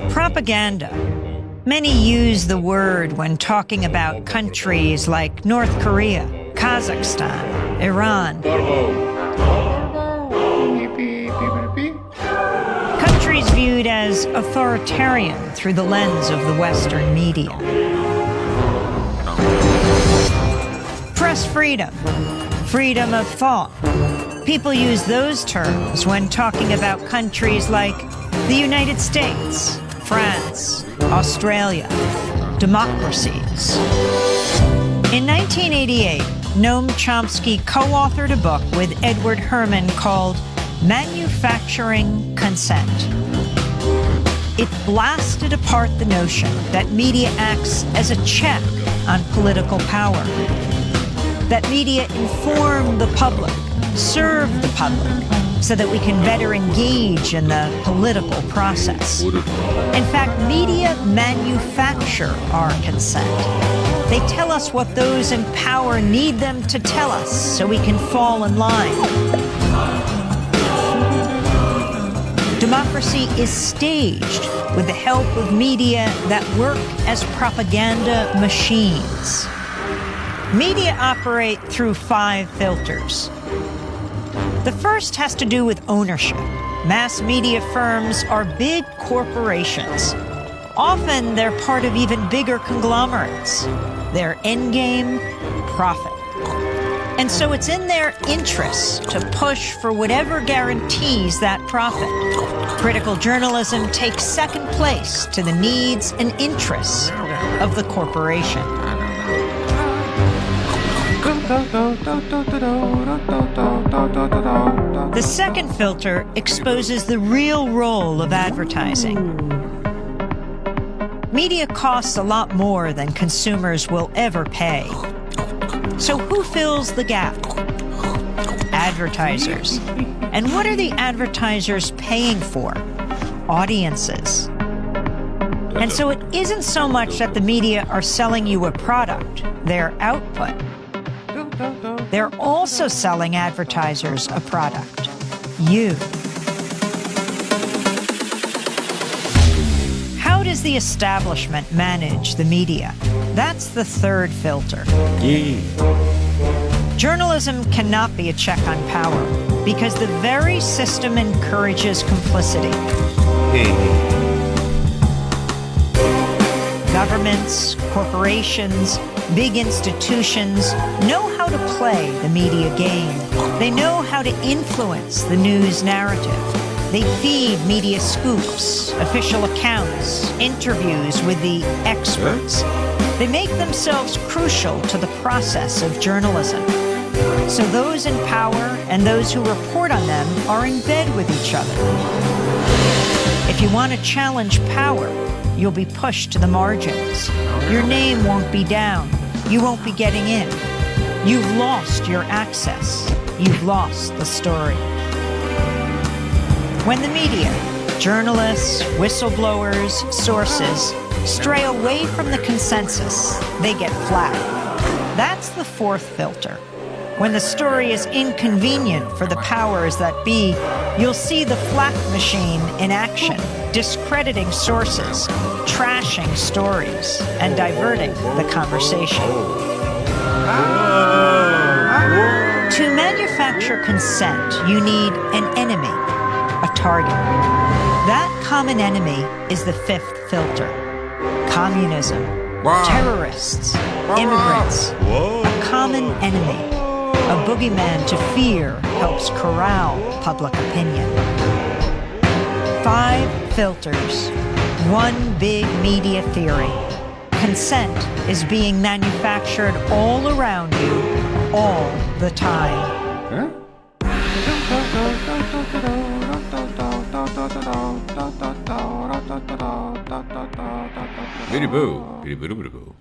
Propaganda. Many use the word when talking about countries like North Korea, Kazakhstan, Iran. Countries viewed as authoritarian through the lens of the Western media. Press freedom, freedom of thought. People use those terms when talking about countries like the United States, France, Australia, democracies. In 1988, Noam Chomsky co-authored a book with Edward Herman called Manufacturing Consent. It blasted apart the notion that media acts as a check on political power, that media inform the public, serve the public, so that we can better engage in the political process. In fact, media manufacture our consent. They tell us what those in power need them to tell us so we can fall in line. Democracy is staged with the help of media that work as propaganda machines. Media operate through 5 filters. The first has to do with ownership. Mass media firms are big corporations. Often they're part of even bigger conglomerates. Their endgame, profit. And so it's in their interests to push for whatever guarantees that profit. Critical journalism takes second place to the needs and interests of the corporation. The second filter exposes the real role of advertising. Media costs a lot more than consumers will ever pay. So who fills the gap? Advertisers. And what are the advertisers paying for? Audiences. And so it isn't so much that the media are selling you a product, their output. They're also selling advertisers a product, you. How does the establishment manage the media? That's the third filter. Journalism cannot be a check on power because the very system encourages complicity. Governments, corporations, big institutions know how to play the media game. They know how to influence the news narrative. They feed media scoops, official accounts, interviews with the experts. They make themselves crucial to the process of journalism. So those in power and those who report on them are in bed with each other. If you want to challenge power, you'll be pushed to the margins. Your name won't be down. You won't be getting in. You've lost your access. You've lost the story. When the media, journalists, whistleblowers, sources, stray away from the consensus, they get flagged. That's the fourth filter. When the story is inconvenient for the powers that be, you'll see the flak machine in action, discrediting sources, trashing stories, and diverting the conversation. To manufacture consent, you need an enemy, a target. That common enemy is the fifth filter. Communism, terrorists, immigrants, a common enemy. A boogeyman to fear helps corral public opinion. 5 filters, one big media theory. Consent is being manufactured all around you, all the time. Biddy boo, biddy boo boo boo.